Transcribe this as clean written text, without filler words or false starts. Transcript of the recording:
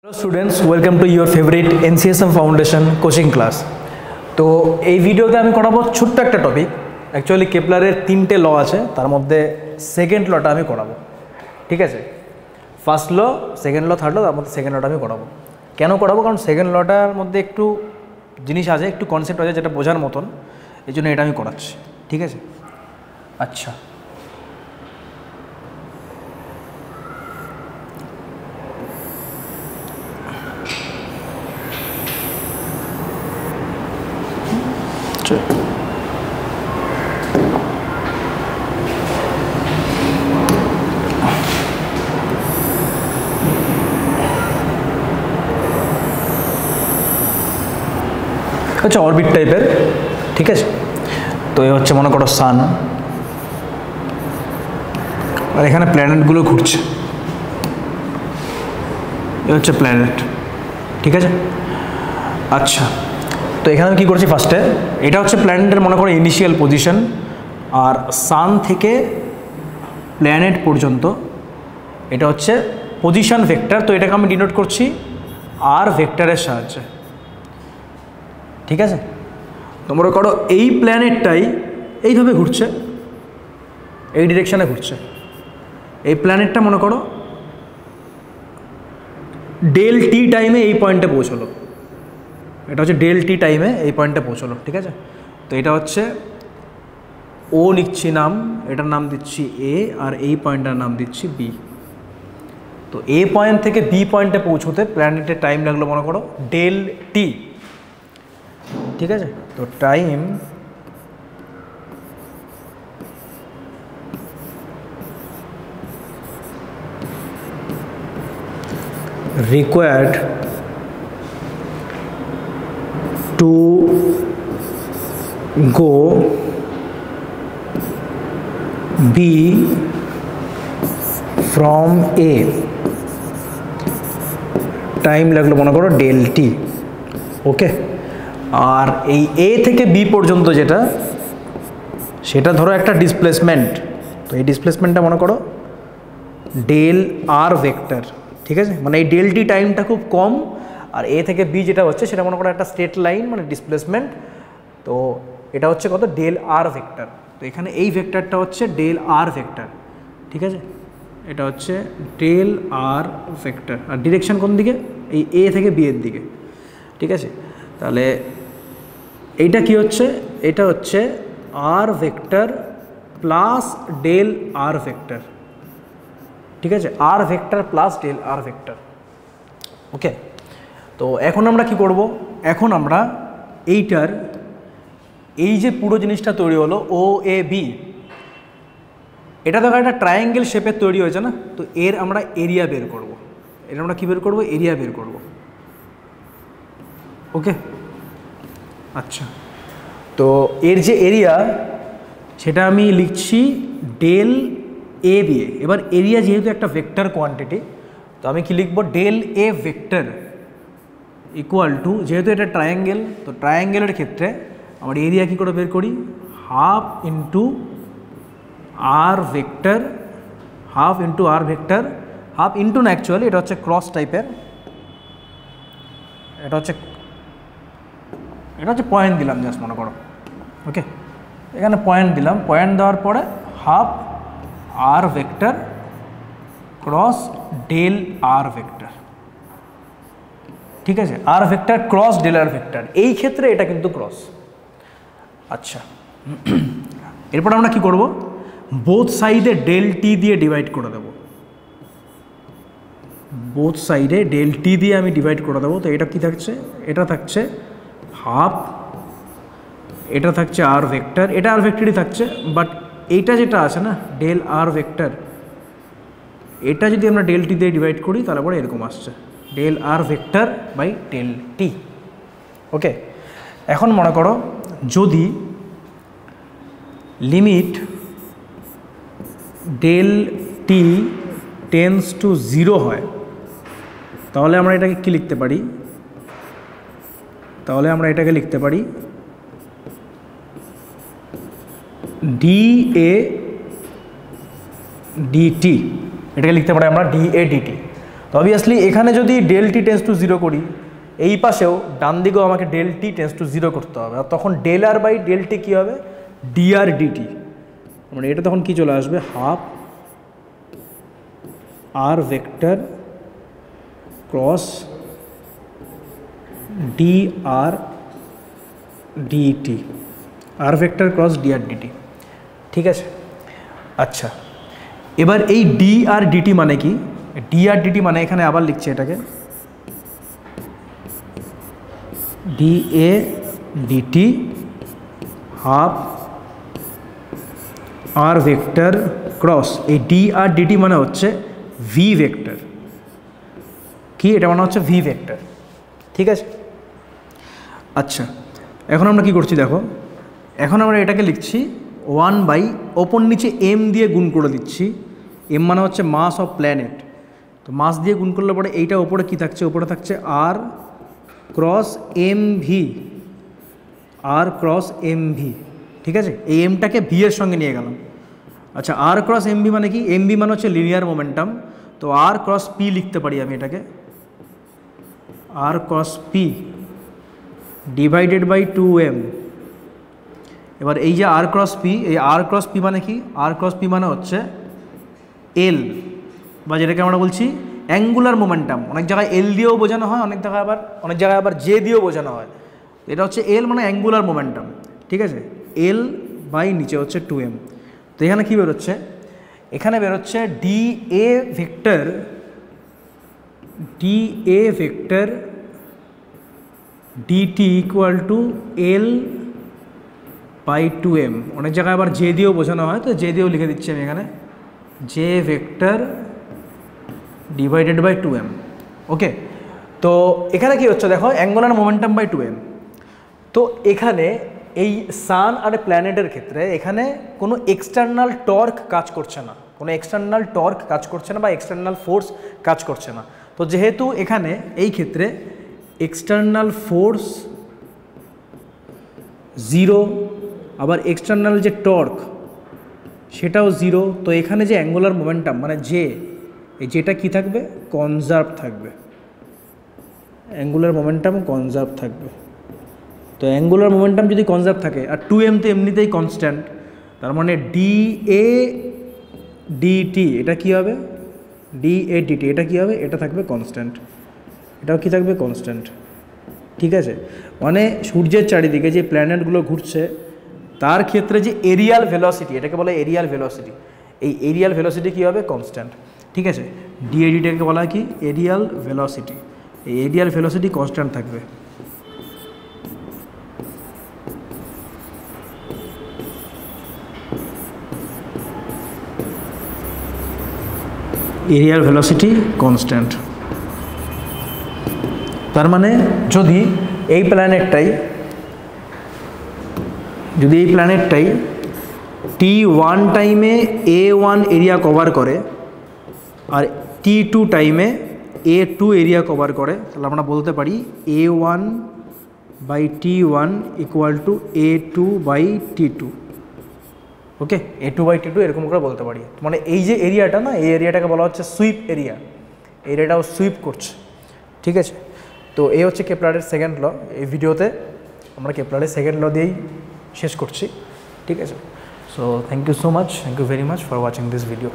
Hello students, welcome to your favorite NCSM Foundation coaching class. তো এই ভিডিওতে আমি করাবো ছোট্ট একটা টপিক। অ্যাকচুয়ালি কেপলারের তিনটে ল আছে, তার মধ্যে সেকেন্ড লটা আমি করাবো। ঠিক আছে, first law, second law, third law, তার মধ্যে সেকেন্ড লটা আমি করাবো। কেন করাবো? কারণ সেকেন্ড লটার মধ্যে একটু জিনিস আছে, একটু কনসেপ্ট আছে যেটা বোঝার মতন, এই জন্য এটা আমি করাচ্ছি। ঠিক আছে, আচ্ছা। আচ্ছা, অরবিট টাইপের। ঠিক আছে, তো এই হচ্ছে মনে করো সান, আর এখানে প্ল্যানেটগুলো ঘুরছে, এই হচ্ছে প্ল্যানেট। ঠিক আছে, আচ্ছা। তো এখানে আমি কী করছি, ফার্স্টে এটা হচ্ছে প্ল্যানেটের মনে করো ইনিশিয়াল পজিশন, আর সান থেকে প্ল্যানেট পর্যন্ত এটা হচ্ছে পজিশন ভেক্টর। তো এটাকে আমি ডিনোট করছি আর ভেক্টরের সাহায্যে। ঠিক আছে, তো মনে করো এই প্ল্যানেটটাই এইভাবে ঘুরছে, এই ডিরেকশানে ঘুরছে। এই প্ল্যানেটটা মনে করো ডেল টি টাইমে এই পয়েন্টে পৌঁছলো। এটা হচ্ছে ডেল টি টাইমে এই পয়েন্টে পৌঁছলো। ঠিক আছে, তো এটা হচ্ছে ও লিখছি নাম, এটার নাম দিচ্ছি এ, আর এই পয়েন্টটার নাম দিচ্ছি বি। তো এ পয়েন্ট থেকে বি পয়েন্টে পৌঁছতে প্ল্যানেটের টাইম লাগলো মনে করো ডেল টি। ঠিক আছে, তো time required to go B from A time লাগলো মনে করো ডেল টি। ওকে, আর এই এ থেকে বি পর্যন্ত যেটা, সেটা ধরো একটা ডিসপ্লেসমেন্ট। তো এই ডিসপ্লেসমেন্টটা মনে করো ডেল আর ভেক্টর। ঠিক আছে, মানে এই ডেল টি টাইমটা খুব কম, আর এ থেকে বি যেটা হচ্ছে সেটা মনে করো একটা স্ট্রেট লাইন, মানে ডিসপ্লেসমেন্ট। তো এটা হচ্ছে কত, ডেল আর ভেক্টর। তো এখানে এই ভেক্টরটা হচ্ছে ডেল আর ভেক্টর। ঠিক আছে, এটা হচ্ছে ডেল আর ভেক্টর, আর ডিরেকশন কোন দিকে, এই এ থেকে বি এর দিকে। ঠিক আছে, তাহলে এইটা কি হচ্ছে, এটা হচ্ছে আর vector plus del r vector. ঠিক আছে, আর vector plus del r vector. ওকে, তো এখন আমরা কি করব, এখন আমরা এইটার এই যে পুরো জিনিসটা তৈরি হলো ও এ বি, এটা তো একটা ট্রায়াঙ্গেল শেপের তৈরি হয়েছে না, তো এর আমরা এরিয়া বের করব। এর আমরা কী বের করব, এরিয়া বের করব। ওকে, আচ্ছা। তো এর যে এরিয়া সেটা আমি লিখছি ডেল এ দিয়ে। এবার এরিয়া যেহেতু একটা ভেক্টর কোয়ান্টিটি, তো আমি কি লিখবো, del A vector equal to, যেহেতু এটা ট্রায়াঙ্গেল, তো ট্রায়াঙ্গেলের ক্ষেত্রে আমার এরিয়া কী করে বের করি, হাফ ইন্টু আর ভেক্টর, হাফ ইন্টু আর ভেক্টর, হাফ ইন্টু না, অ্যাকচুয়ালি এটা হচ্ছে ক্রস টাইপের, এটা হচ্ছে পয়েন্ট দিলাম জাস্ট মনে করো। ওকে, এখানে পয়েন্ট দিলাম, পয়েন্ট দেওয়ার পরে half r vector cross del r vector. ঠিক আছে, আর vector cross del r vector, এই ক্ষেত্রে এটা কিন্তু ক্রস। আচ্ছা, এরপর আমরা কি করব, বোথ সাইডে ডেল টি দিয়ে ডিভাইড করে দেবো। বোথ সাইডে ডেল টি দিয়ে আমি ডিভাইড করে দেবো। তো এটা কি থাকছে, এটা থাকছে হাফ, এটা থাকছে আর ভেক্টর, এটা আর ভেক্টরই থাকছে, বাট এইটা যেটা আছে না ডেল আর ভেক্টর, এটা যদি আমরা ডেল টি দিয়ে ডিভাইড করি তাহলে পরে এরকম আসছে del r vector by del t. Okay, এখন মনে করো যদি limit del t tends to 0 হয়, তাহলে আমরা এটাকে কি লিখতে পারি, তাহলে আমরা এটাকে লিখতে পারি ডি এ ডিটি, এটাকে লিখতে পারি আমরা ডি এ ডিটি। তো অবভিয়াসলি এখানে যদি ডেল টি টেন্স টু 0 করি, এই পাশেও ডান দিকেও আমাকে ডেল টি টেন্স টু 0 করতে হবে, আর তখন del r by del t কী হবে, ডিআর ডিটি, মানে এটা তখন কি চলে আসবে, half r vector cross d r dt, r vector cross d r dt. ঠিক আছে, আচ্ছা এবার এই ডি আর ডিটি মানে কি, ডি আর ডিটি মানে এখানে আবার লিখছে এটাকে d A d t half r vector cross, এই ডি আর ডিটি মানে হচ্ছে ভি ভেক্টর, কি এটা মানে হচ্ছে ভি ভেক্টর। ঠিক আছে, আচ্ছা এখন আমরা কি করছি দেখো, এখন আমরা এটাকে লিখছি 1 ওপর নিচে এম দিয়ে গুণ করে দিচ্ছি, এম মানে হচ্ছে মাস অফ প্ল্যানেট, তো মাস দিয়ে গুণ করলে পরে এইটা ওপরে কি থাকছে, ওপরে থাকছে আর ক্রস এম ভি, আর ক্রস এম ভি। ঠিক আছে, এই এমটাকে ভি এর সঙ্গে নিয়ে গেলাম। আচ্ছা আর ক্রস এম ভি মানে কি, এম ভি মানে হচ্ছে লিনিয়ার মোমেন্টাম, তো আর ক্রস পি লিখতে পারি আমি এটাকে, r cross p divided by 2m। এবার এই যে আর ক্রস পি, এই আর ক্রস পি মানে কি, আর ক্রস পি মানে হচ্ছে এল, বা যেটাকে আমরা বলছি অ্যাঙ্গুলার মোমেন্টাম, অনেক জায়গায় এল দিয়েও বোঝানো হয়, অনেক জায়গায় আবার জে দিয়েও বোঝানো হয়। এটা হচ্ছে এল মানে অ্যাঙ্গুলার মোমেন্টাম। ঠিক আছে, এল বাই নিচে হচ্ছে 2m। তো এখানে কী বেরোচ্ছে, এখানে বেরোচ্ছে d A vector d t equal to L by 2m, অনেক জায়গায় আবার জে দিয়েও বোঝানো হয়, তো জে দিয়েও লিখে দিচ্ছি আমি এখানে, J vector divided by 2m। Okay, তো এখানে কি হচ্ছে দেখো, অ্যাঙ্গুলার মোমেন্টাম বাই 2m। তো এখানে এই সান আর প্ল্যানেটের ক্ষেত্রে এখানে কোনো এক্সটার্নাল টর্ক কাজ করছে না, কোনো এক্সটার্নাল টর্ক কাজ করছে না বা এক্সটার্নাল ফোর্স কাজ করছে না। তো যেহেতু এখানে এই ক্ষেত্রে এক্সটার্নাল ফোর্স 0, আবার এক্সটার্নাল যে টর্ক সেটাও 0, তো এখানে যে অ্যাঙ্গুলার মোমেন্টাম মানে যে, এই যেটা কি থাকবে, কনজার্ভ থাকবে, অ্যাঙ্গুলার মোমেন্টাম কনজার্ভ থাকবে। তো অ্যাঙ্গুলার মোমেন্টাম যদি কনজার্ভ থাকে, আর 2m তো এমনিতেই কনস্ট্যান্ট, তার মানে ডি এ ডিটি এটা কী হবে, ডি এ ডিটি এটা কী হবে, এটা থাকবে কনস্ট্যান্ট, এটাও কি থাকবে, কনস্ট্যান্ট। ঠিক আছে, মানে সূর্যের চারিদিকে যে প্ল্যানেটগুলো ঘুরছে তার ক্ষেত্রে যে এরিয়াল ভেলোসিটি, এটাকে বলে এরিয়াল ভেলোসিটি, এই এরিয়াল ভেলোসিটি কী হবে, কনস্ট্যান্ট। ঠিক আছে, ডিএডিটাকে বলা হয় কি, এরিয়াল ভেলোসিটি, এই এরিয়াল ভেলোসিটি কনস্ট্যান্ট থাকবে। এরিয়াল ভেলোসিটি কনস্ট্যান্ট, তার মানে যদি এই প্ল্যানেটটাই t1 টাইমে a1 এরিয়া কভার করে আর t2 টাইমে a2 এরিয়া কভার করে, তাহলে আমরা বলতে পারি a1 by t1 equal to a2 by t2। Okay, a2 by t2 এরকম করে বলতে পারি। মানে এই যে এরিয়াটা না, এই এরিয়াটাকে বলা হচ্ছে সুইপ এরিয়া, এরিয়াটাও সুইপ করছে। ঠিক আছে, তো এই হচ্ছে কেপলারের সেকেন্ড ল। এই ভিডিওতে আমরা কেপলারের সেকেন্ড ল দিয়েই শেষ করছি। ঠিক আছে, so thank you so much, thank you very much for watching this video.